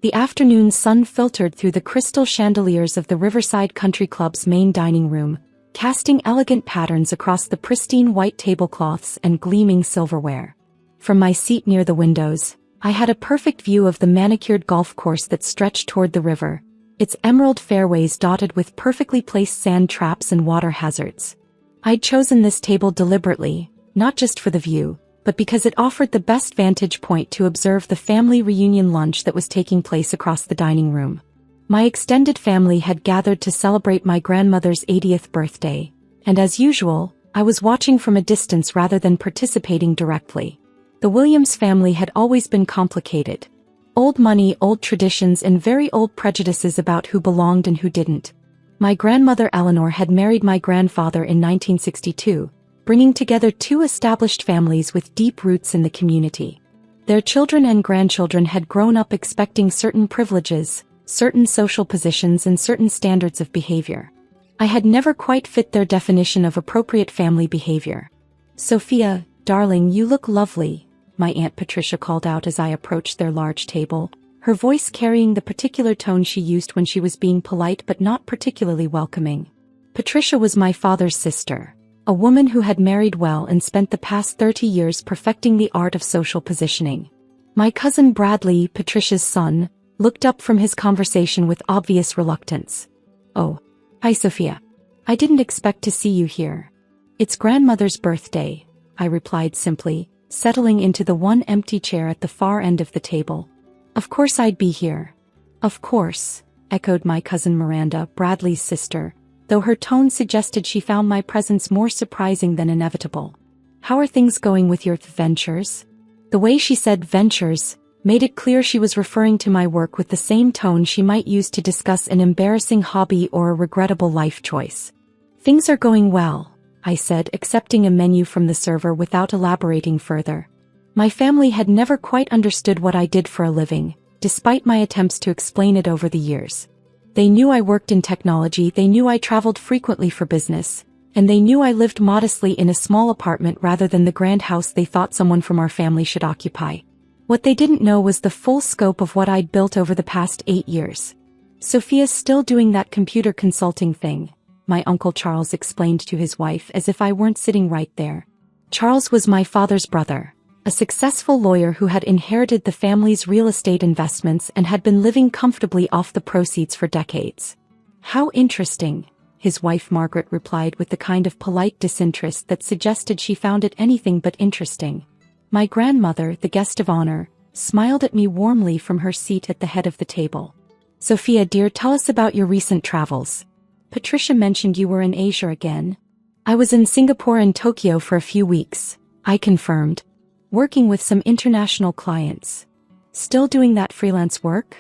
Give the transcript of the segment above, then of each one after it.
The afternoon sun filtered through the crystal chandeliers of the Riverside Country Club's main dining room, casting elegant patterns across the pristine white tablecloths and gleaming silverware. From my seat near the windows, I had a perfect view of the manicured golf course that stretched toward the river, its emerald fairways dotted with perfectly placed sand traps and water hazards. I'd chosen this table deliberately, not just for the view, but because it offered the best vantage point to observe the family reunion lunch that was taking place across the dining room. My extended family had gathered to celebrate my grandmother's 80th birthday, and as usual, I was watching from a distance rather than participating directly. The Williams family had always been complicated. Old money, old traditions, and very old prejudices about who belonged and who didn't. My grandmother Eleanor had married my grandfather in 1962, bringing together two established families with deep roots in the community. Their children and grandchildren had grown up expecting certain privileges, certain social positions, and certain standards of behavior. I had never quite fit their definition of appropriate family behavior. "Sophia, darling, you look lovely," my Aunt Patricia called out as I approached their large table, her voice carrying the particular tone she used when she was being polite but not particularly welcoming. Patricia was my father's sister, a woman who had married well and spent the past 30 years perfecting the art of social positioning. My cousin Bradley, Patricia's son, looked up from his conversation with obvious reluctance. "Oh. Hi, Sophia. I didn't expect to see you here." "It's grandmother's birthday," I replied simply, settling into the one empty chair at the far end of the table. "Of course I'd be here." "Of course," echoed my cousin Miranda, Bradley's sister, though her tone suggested she found my presence more surprising than inevitable. "How are things going with your ventures?" The way she said ventures made it clear she was referring to my work with the same tone she might use to discuss an embarrassing hobby or a regrettable life choice. "Things are going well," I said, accepting a menu from the server without elaborating further. My family had never quite understood what I did for a living, despite my attempts to explain it over the years. They knew I worked in technology, they knew I traveled frequently for business, and they knew I lived modestly in a small apartment rather than the grand house they thought someone from our family should occupy. What they didn't know was the full scope of what I'd built over the past 8 years. "Sophia's still doing that computer consulting thing," my Uncle Charles explained to his wife as if I weren't sitting right there. Charles was my father's brother, a successful lawyer who had inherited the family's real estate investments and had been living comfortably off the proceeds for decades. "How interesting," his wife Margaret replied with the kind of polite disinterest that suggested she found it anything but interesting. My grandmother, the guest of honor, smiled at me warmly from her seat at the head of the table. "Sophia dear, tell us about your recent travels. Patricia mentioned you were in Asia again." "I was in Singapore and Tokyo for a few weeks," I confirmed, "working with some international clients." "Still doing that freelance work?"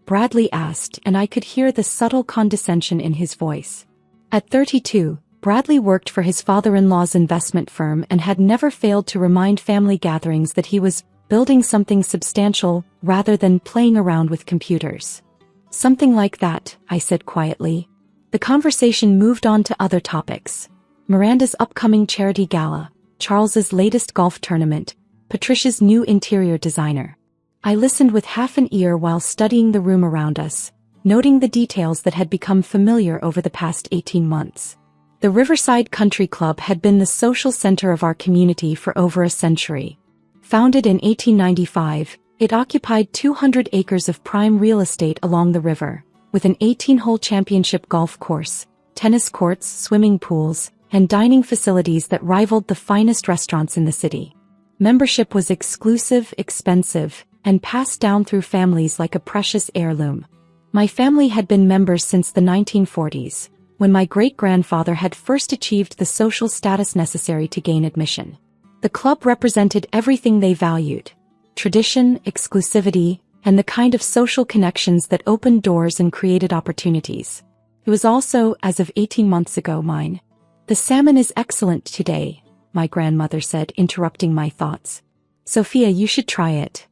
Bradley asked, and I could hear the subtle condescension in his voice. At 32, Bradley worked for his father-in-law's investment firm and had never failed to remind family gatherings that he was building something substantial rather than playing around with computers. "Something like that," I said quietly. The conversation moved on to other topics. Miranda's upcoming charity gala, Charles's latest golf tournament, Patricia's new interior designer. I listened with half an ear while studying the room around us, noting the details that had become familiar over the past 18 months. The Riverside Country Club had been the social center of our community for over a century. Founded in 1895, it occupied 200 acres of prime real estate along the river, with an 18-hole championship golf course, tennis courts, swimming pools, and dining facilities that rivaled the finest restaurants in the city. Membership was exclusive, expensive, and passed down through families like a precious heirloom. My family had been members since the 1940s, when my great-grandfather had first achieved the social status necessary to gain admission. The club represented everything they valued: tradition, exclusivity, and the kind of social connections that opened doors and created opportunities. It was also, as of 18 months ago, mine. "The salmon is excellent today," my grandmother said, interrupting my thoughts. "Sophia, you should try it."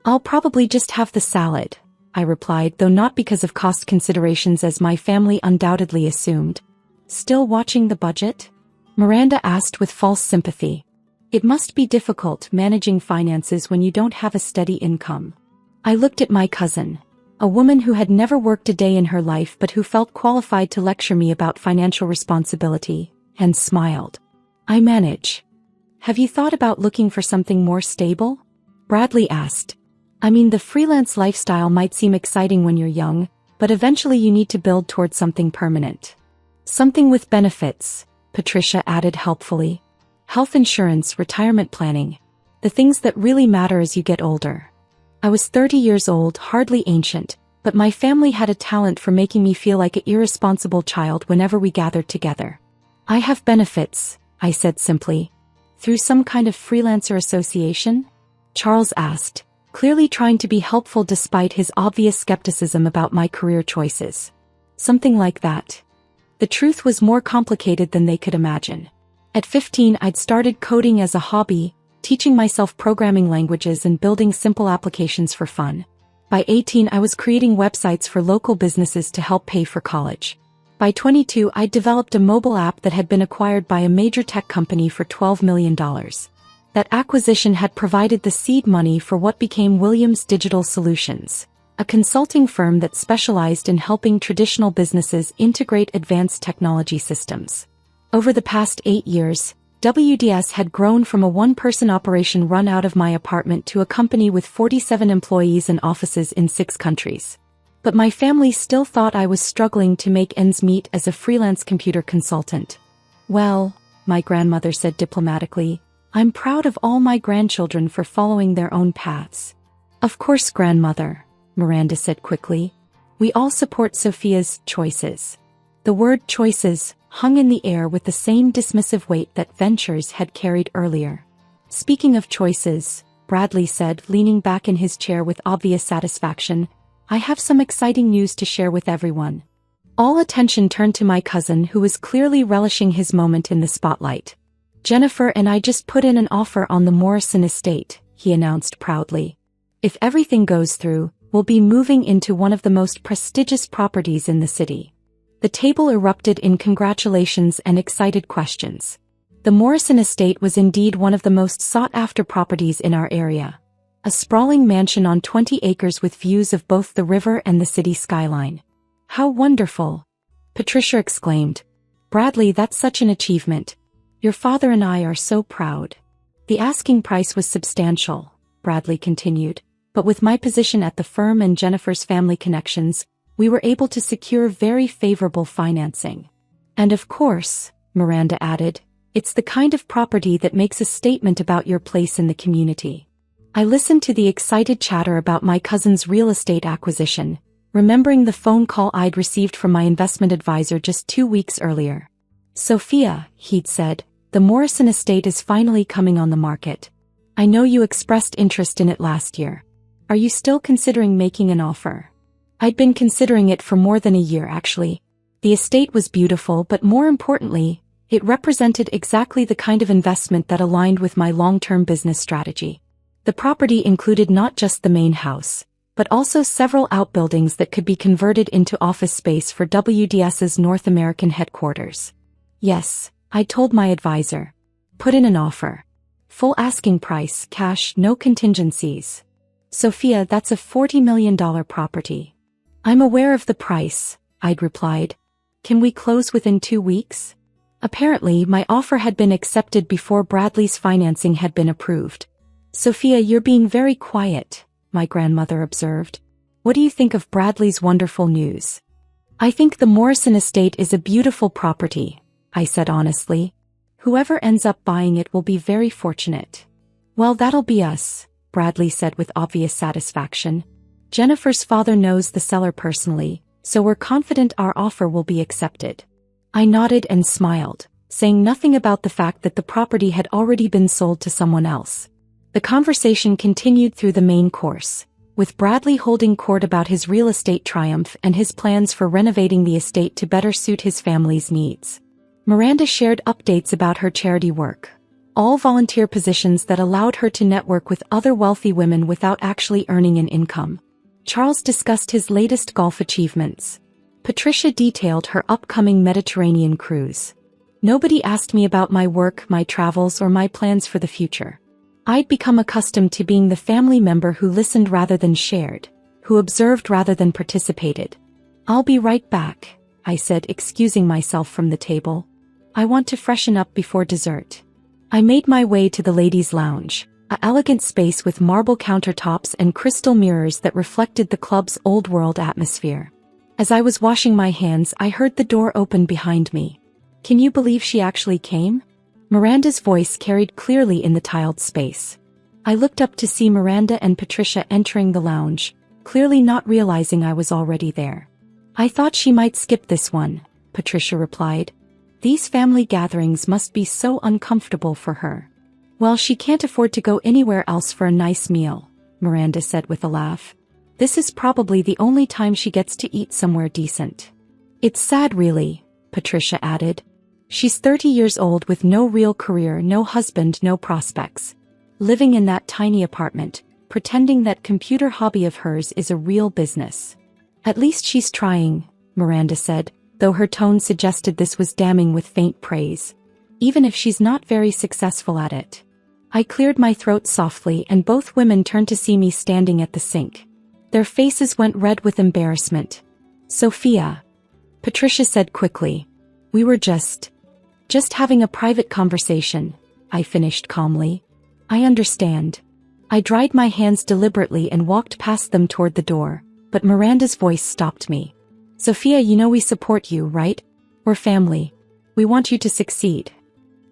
"I'll probably just have the salad," I replied, though not because of cost considerations as my family undoubtedly assumed. "Still watching the budget?" Miranda asked with false sympathy. "It must be difficult managing finances when you don't have a steady income." I looked at my cousin. a woman who had never worked a day in her life but who felt qualified to lecture me about financial responsibility, and smiled. I manage. Have you thought about looking for something more stable? Bradley asked. I mean, the freelance lifestyle might seem exciting when you're young, but eventually you need to build towards something permanent. Something with benefits, Patricia added helpfully. Health insurance, retirement planning. The things that really matter as you get older. I was 30 years old, hardly ancient, but my family had a talent for making me feel like an irresponsible child whenever we gathered together. I have benefits, I said simply. Through some kind of freelancer association? Charles asked, clearly trying to be helpful despite his obvious skepticism about my career choices. Something like that. The truth was more complicated than they could imagine. At 15, I'd started coding as a hobby, teaching myself programming languages and building simple applications for fun. By 18, I was creating websites for local businesses to help pay for college. By 22, I'd developed a mobile app that had been acquired by a major tech company for $12 million. That acquisition had provided the seed money for what became Williams Digital Solutions, a consulting firm that specialized in helping traditional businesses integrate advanced technology systems. Over the past 8 years, WDS had grown from a one-person operation run out of my apartment to a company with 47 employees and offices in 6 countries. But my family still thought I was struggling to make ends meet as a freelance computer consultant. Well, my grandmother said diplomatically, I'm proud of all my grandchildren for following their own paths. Of course, grandmother, Miranda said quickly. We all support Sophia's choices. The word choices hung in the air with the same dismissive weight that ventures had carried earlier. Speaking of choices, Bradley said, leaning back in his chair with obvious satisfaction, I have some exciting news to share with everyone. All attention turned to my cousin, who was clearly relishing his moment in the spotlight. Jennifer and I just put in an offer on the Morrison estate, he announced proudly. If everything goes through, we'll be moving into one of the most prestigious properties in the city. The table erupted in congratulations and excited questions. The Morrison estate was indeed one of the most sought-after properties in our area. A sprawling mansion on 20 acres with views of both the river and the city skyline. How wonderful! Patricia exclaimed. Bradley, that's such an achievement. Your father and I are so proud. The asking price was substantial, Bradley continued, but with my position at the firm and Jennifer's family connections, we were able to secure very favorable financing. And of course, Miranda added, it's the kind of property that makes a statement about your place in the community. I listened to the excited chatter about my cousin's real estate acquisition, remembering the phone call I'd received from my investment advisor just 2 weeks earlier. Sophia, he'd said, the Morrison estate is finally coming on the market. I know you expressed interest in it last year. Are you still considering making an offer? I'd been considering it for more than a year, actually. The estate was beautiful, but more importantly, it represented exactly the kind of investment that aligned with my long-term business strategy. The property included not just the main house, but also several outbuildings that could be converted into office space for WDS's North American headquarters. Yes, I told my advisor. Put in an offer. Full asking price, cash, no contingencies. Sophia, that's a $40 million property. I'm aware of the price, I'd replied. Can we close within 2 weeks? Apparently, my offer had been accepted before Bradley's financing had been approved. Sophia, you're being very quiet, my grandmother observed. What do you think of Bradley's wonderful news? I think the Morrison estate is a beautiful property, I said honestly. Whoever ends up buying it will be very fortunate. Well, that'll be us, Bradley said with obvious satisfaction. Jennifer's father knows the seller personally, so we're confident our offer will be accepted. I nodded and smiled, saying nothing about the fact that the property had already been sold to someone else. The conversation continued through the main course, with Bradley holding court about his real estate triumph and his plans for renovating the estate to better suit his family's needs. Miranda shared updates about her charity work, all volunteer positions that allowed her to network with other wealthy women without actually earning an income. Charles discussed his latest golf achievements. Patricia detailed her upcoming Mediterranean cruise. Nobody asked me about my work, my travels, or my plans for the future. I'd become accustomed to being the family member who listened rather than shared, who who observed rather than participated. "I'll be right back," I said, excusing myself from the table. "I want to freshen up before dessert." I made my way to the ladies' lounge, an elegant space with marble countertops and crystal mirrors that reflected the club's old-world atmosphere. As I was washing my hands, I heard the door open behind me. "Can you believe she actually came?" Miranda's voice carried clearly in the tiled space. I looked up to see Miranda and Patricia entering the lounge, clearly not realizing I was already there. "I thought she might skip this one," Patricia replied. "These family gatherings must be so uncomfortable for her." "Well, she can't afford to go anywhere else for a nice meal," Miranda said with a laugh. "This is probably the only time she gets to eat somewhere decent." "It's sad really," Patricia added. "She's 30 years old with no real career, no husband, no prospects. Living in that tiny apartment, pretending that computer hobby of hers is a real business." "At least she's trying," Miranda said, though her tone suggested this was damning with faint praise. "Even if she's not very successful at it." I cleared my throat softly and both women turned to see me standing at the sink. Their faces went red with embarrassment. "Sophia," Patricia said quickly. "We were just having a private conversation," I finished calmly. "I understand." I dried my hands deliberately and walked past them toward the door, but Miranda's voice stopped me. "Sophia, you know we support you, right? We're family. We want you to succeed."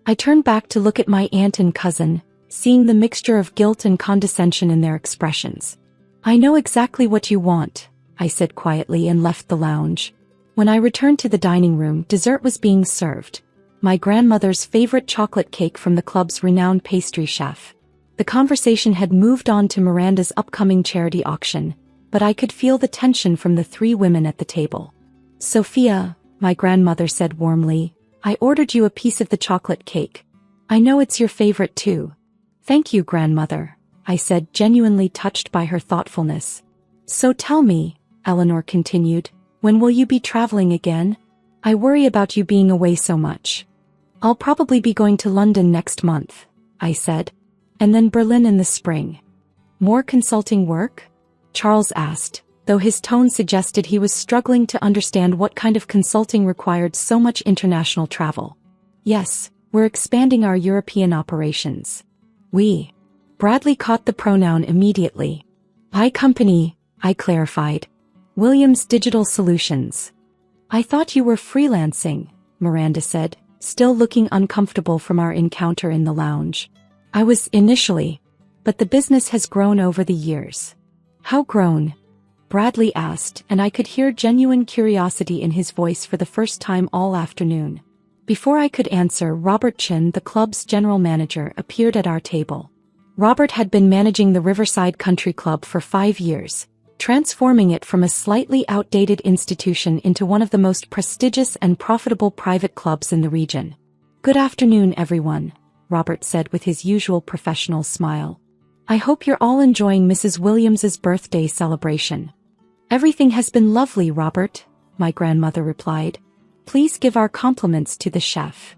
I turned back to look at my aunt and cousin, seeing the mixture of guilt and condescension in their expressions. "I know exactly what you want," I said quietly and left the lounge. When I returned to the dining room, dessert was being served. My grandmother's favorite chocolate cake from the club's renowned pastry chef. The conversation had moved on to Miranda's upcoming charity auction, but I could feel the tension from the three women at the table. "Sophia," my grandmother said warmly, "I ordered you a piece of the chocolate cake. I know it's your favorite too." "Thank you, grandmother," I said, genuinely touched by her thoughtfulness. "So tell me," Eleanor continued, "when will you be traveling again? I worry about you being away so much." "I'll probably be going to London next month," I said. "And then Berlin in the spring." "More consulting work?" Charles asked, though his tone suggested he was struggling to understand what kind of consulting required so much international travel. "Yes, we're expanding our European operations." "We." Bradley caught the pronoun immediately. "My company," I clarified. "Williams Digital Solutions." "I thought you were freelancing," Miranda said, still looking uncomfortable from our encounter in the lounge. "I was initially, but the business has grown over the years." "How grown?" Bradley asked, and I could hear genuine curiosity in his voice for the first time all afternoon. Before I could answer, Robert Chin, the club's general manager, appeared at our table. Robert had been managing the Riverside Country Club for 5 years, transforming it from a slightly outdated institution into one of the most prestigious and profitable private clubs in the region. "Good afternoon, everyone," Robert said with his usual professional smile. "I hope you're all enjoying Mrs. Williams's birthday celebration." "Everything has been lovely, Robert," my grandmother replied. "Please give our compliments to the chef."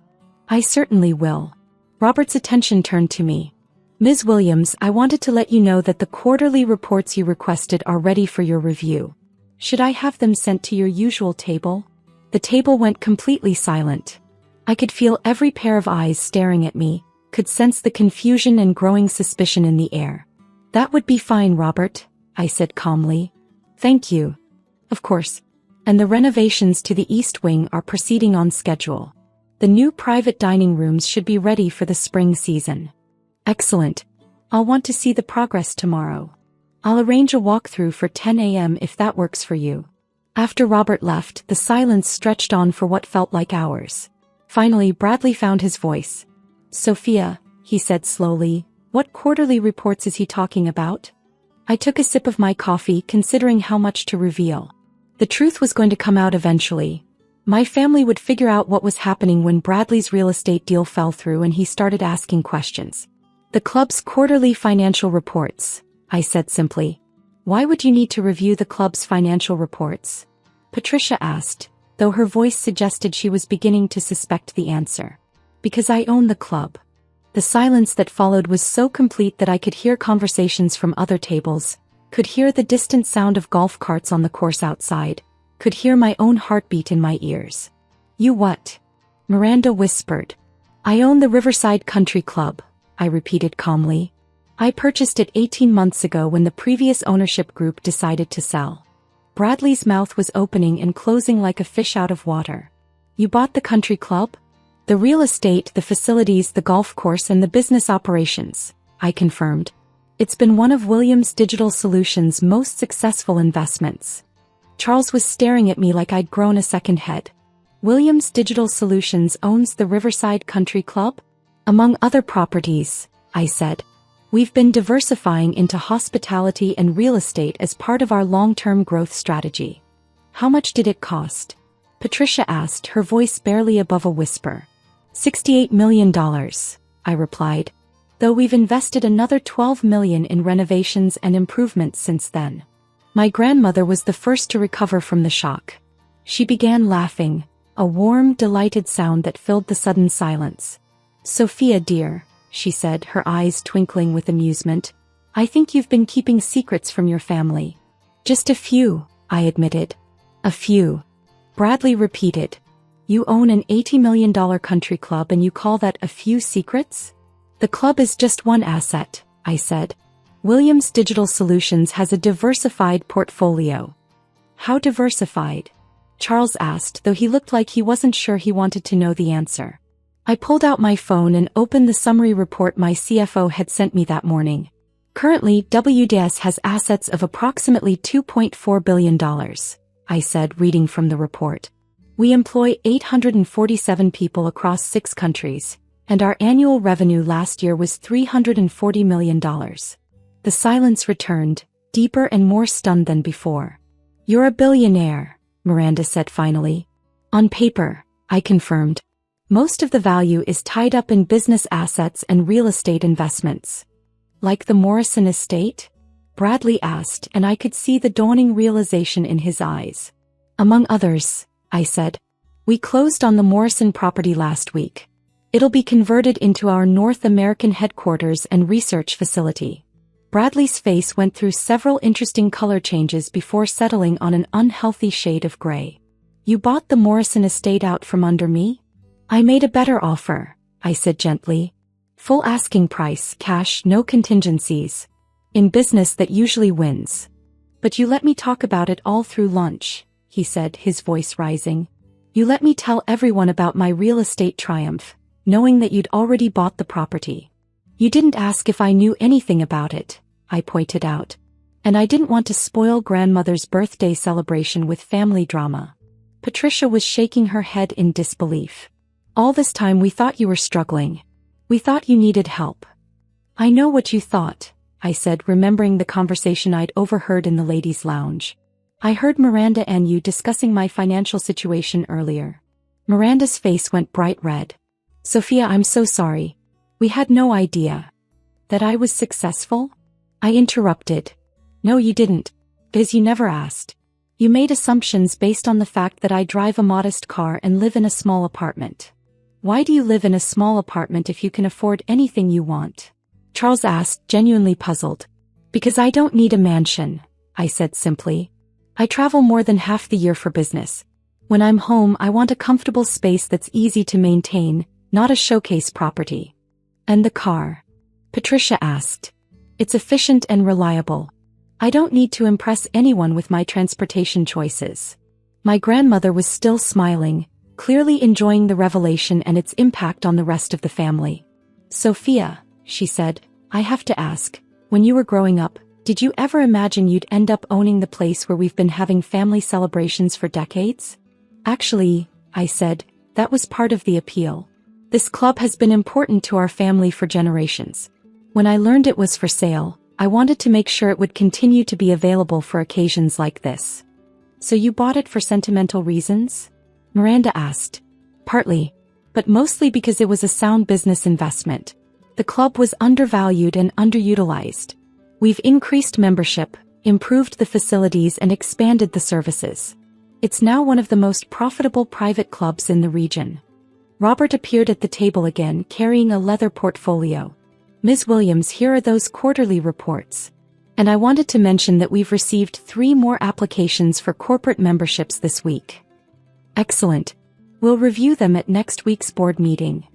"I certainly will." Robert's attention turned to me. "Ms. Williams, I wanted to let you know that the quarterly reports you requested are ready for your review. Should I have them sent to your usual table?" The table went completely silent. I could feel every pair of eyes staring at me, could sense the confusion and growing suspicion in the air. "That would be fine, Robert," I said calmly. "Thank you." "Of course. And the renovations to the East Wing are proceeding on schedule. The new private dining rooms should be ready for the spring season." "Excellent. I'll want to see the progress tomorrow. I'll arrange a walkthrough for 10 a.m. if that works for you." After Robert left, the silence stretched on for what felt like hours. Finally, Bradley found his voice. "Sophia," he said slowly, "what quarterly reports is he talking about?" I took a sip of my coffee, considering how much to reveal. The truth was going to come out eventually. My family would figure out what was happening when Bradley's real estate deal fell through and he started asking questions. "The club's quarterly financial reports," I said simply. "Why would you need to review the club's financial reports?" Patricia asked, though her voice suggested she was beginning to suspect the answer. "Because I own the club." The silence that followed was so complete that I could hear conversations from other tables, Could hear the distant sound of golf carts on the course outside. Could hear my own heartbeat in my ears. You what? Miranda whispered. I own the Riverside Country Club, I repeated calmly. I purchased it 18 months ago when the previous ownership group decided to sell. Bradley's mouth was opening and closing like a fish out of water. You bought the country club? The real estate, the facilities, the golf course, and the business operations, I confirmed. It's been one of Williams Digital Solutions' most successful investments. Charles was staring at me like I'd grown a second head. Williams Digital Solutions owns the Riverside Country Club? Among other properties, I said. We've been diversifying into hospitality and real estate as part of our long-term growth strategy. How much did it cost? Patricia asked, her voice barely above a whisper. $68 million, I replied, though we've invested another $12 million in renovations and improvements since then. My grandmother was the first to recover from the shock. She began laughing, a warm, delighted sound that filled the sudden silence. Sophia dear, she said, her eyes twinkling with amusement, I think you've been keeping secrets from your family. Just a few, I admitted. A few. Bradley repeated. You own an $80 million country club and you call that a few secrets? The club is just one asset, I said. Williams Digital Solutions has a diversified portfolio. How diversified? Charles asked, though he looked like he wasn't sure he wanted to know the answer. I pulled out my phone and opened the summary report my CFO had sent me that morning. Currently, WDS has assets of approximately $2.4 billion, I said, reading from the report. We employ 847 people across 6 countries, and our annual revenue last year was $340 million. The silence returned, deeper and more stunned than before. You're a billionaire, Miranda said finally. On paper, I confirmed. Most of the value is tied up in business assets and real estate investments. Like the Morrison estate? Bradley asked, and I could see the dawning realization in his eyes. Among others, I said. We closed on the Morrison property last week. It'll be converted into our North American headquarters and research facility. Bradley's face went through several interesting color changes before settling on an unhealthy shade of gray. You bought the Morrison estate out from under me? I made a better offer, I said gently. Full asking price, cash, no contingencies. In business that usually wins. But you let me talk about it all through lunch, he said, his voice rising. You let me tell everyone about my real estate triumph, knowing that you'd already bought the property. You didn't ask if I knew anything about it, I pointed out. And I didn't want to spoil grandmother's birthday celebration with family drama. Patricia was shaking her head in disbelief. All this time we thought you were struggling. We thought you needed help. I know what you thought, I said, remembering the conversation I'd overheard in the ladies' lounge. I heard Miranda and you discussing my financial situation earlier. Miranda's face went bright red. Sophia, I'm so sorry. We had no idea. That I was successful? I interrupted. No, you didn't. Because you never asked. You made assumptions based on the fact that I drive a modest car and live in a small apartment. Why do you live in a small apartment if you can afford anything you want? Charles asked, genuinely puzzled. Because I don't need a mansion, I said simply. I travel more than half the year for business. When I'm home, I want a comfortable space that's easy to maintain, not a showcase property. And the car? Patricia asked. It's efficient and reliable. I don't need to impress anyone with my transportation choices. My grandmother was still smiling, clearly enjoying the revelation and its impact on the rest of the family. Sophia, she said, I have to ask, when you were growing up, did you ever imagine you'd end up owning the place where we've been having family celebrations for decades? Actually, I said, that was part of the appeal. This club has been important to our family for generations. When I learned it was for sale, I wanted to make sure it would continue to be available for occasions like this. So you bought it for sentimental reasons? Miranda asked. Partly, but mostly because it was a sound business investment. The club was undervalued and underutilized. We've increased membership, improved the facilities and expanded the services. It's now one of the most profitable private clubs in the region. Robert appeared at the table again, carrying a leather portfolio. Ms. Williams, here are those quarterly reports. And I wanted to mention that we've received 3 more applications for corporate memberships this week. Excellent. We'll review them at next week's board meeting.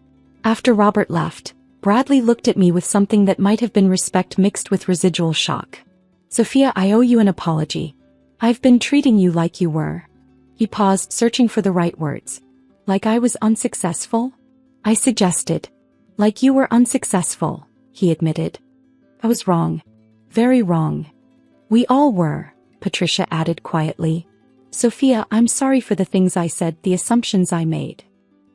After Robert left, Bradley looked at me with something that might have been respect mixed with residual shock. Sophia, I owe you an apology. I've been treating you like you were. He paused, searching for the right words. Like I was unsuccessful? I suggested. Like you were unsuccessful, he admitted. I was wrong. Very wrong. We all were, Patricia added quietly. Sophia, I'm sorry for the things I said, the assumptions I made.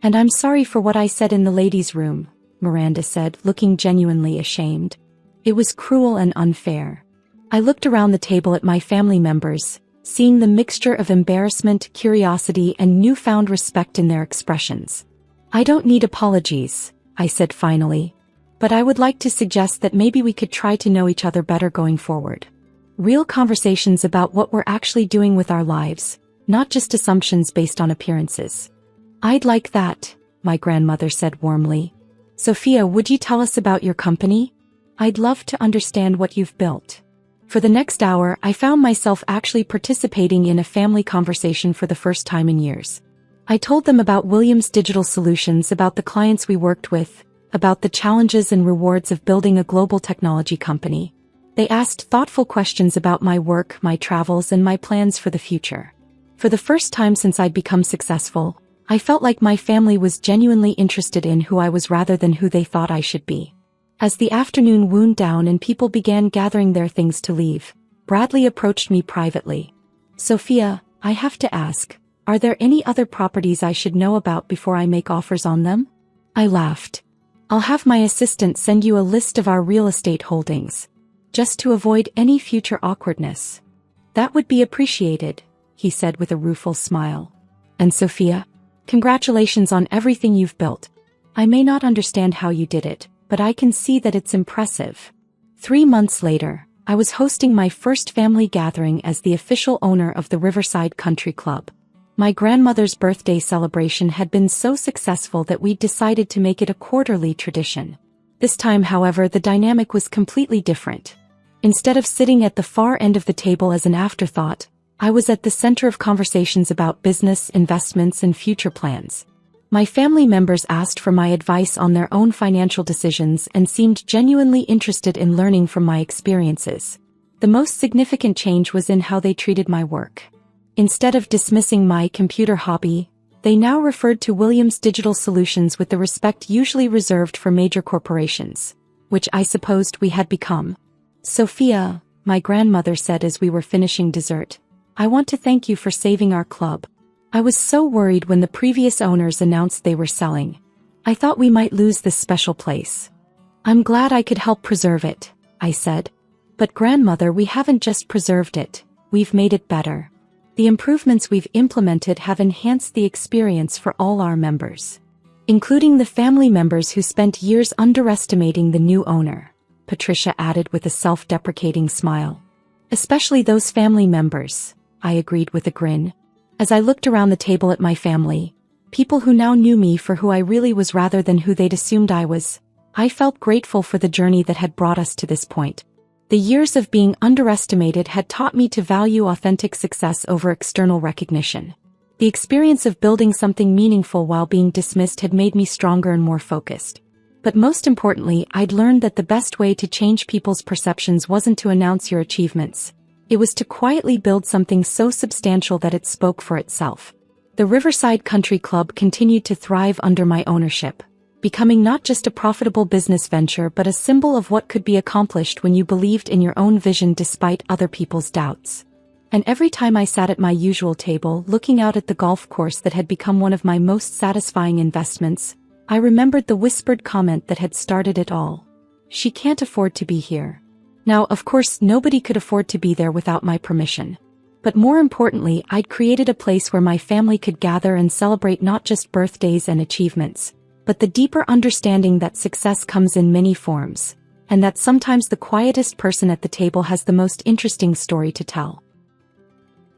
And I'm sorry for what I said in the ladies' room, Miranda said, looking genuinely ashamed. It was cruel and unfair. I looked around the table at my family members, seeing the mixture of embarrassment, curiosity, and newfound respect in their expressions. I don't need apologies, I said finally. But I would like to suggest that maybe we could try to know each other better going forward. Real conversations about what we're actually doing with our lives, not just assumptions based on appearances. I'd like that, my grandmother said warmly. Sophia, would you tell us about your company? I'd love to understand what you've built. For the next hour, I found myself actually participating in a family conversation for the first time in years. I told them about Williams Digital Solutions, about the clients we worked with, about the challenges and rewards of building a global technology company. They asked thoughtful questions about my work, my travels, and my plans for the future. For the first time since I'd become successful, I felt like my family was genuinely interested in who I was rather than who they thought I should be. As the afternoon wound down and people began gathering their things to leave, Bradley approached me privately. Sophia, I have to ask, are there any other properties I should know about before I make offers on them? I laughed. I'll have my assistant send you a list of our real estate holdings, just to avoid any future awkwardness. That would be appreciated, he said with a rueful smile. And Sophia, congratulations on everything you've built. I may not understand how you did it, but I can see that it's impressive. 3 months later, I was hosting my first family gathering as the official owner of the Riverside Country Club. My grandmother's birthday celebration had been so successful that we'd decided to make it a quarterly tradition. This time, however, the dynamic was completely different. Instead of sitting at the far end of the table as an afterthought, I was at the center of conversations about business, investments, and future plans. My family members asked for my advice on their own financial decisions and seemed genuinely interested in learning from my experiences. The most significant change was in how they treated my work. Instead of dismissing my computer hobby, they now referred to Williams Digital Solutions with the respect usually reserved for major corporations, which I supposed we had become. Sophia, my grandmother said as we were finishing dessert, I want to thank you for saving our club. I was so worried when the previous owners announced they were selling. I thought we might lose this special place. I'm glad I could help preserve it, I said. But grandmother, we haven't just preserved it, we've made it better. The improvements we've implemented have enhanced the experience for all our members, including the family members who spent years underestimating the new owner, Patricia added with a self-deprecating smile. Especially those family members, I agreed with a grin. As I looked around the table at my family, people who now knew me for who I really was rather than who they'd assumed I was, I felt grateful for the journey that had brought us to this point. The years of being underestimated had taught me to value authentic success over external recognition. The experience of building something meaningful while being dismissed had made me stronger and more focused. But most importantly, I'd learned that the best way to change people's perceptions wasn't to announce your achievements. It was to quietly build something so substantial that it spoke for itself. The Riverside Country Club continued to thrive under my ownership, becoming not just a profitable business venture but a symbol of what could be accomplished when you believed in your own vision despite other people's doubts. And every time I sat at my usual table looking out at the golf course that had become one of my most satisfying investments, I remembered the whispered comment that had started it all. She can't afford to be here. Now, of course, nobody could afford to be there without my permission. But more importantly, I'd created a place where my family could gather and celebrate not just birthdays and achievements, but the deeper understanding that success comes in many forms, and that sometimes the quietest person at the table has the most interesting story to tell.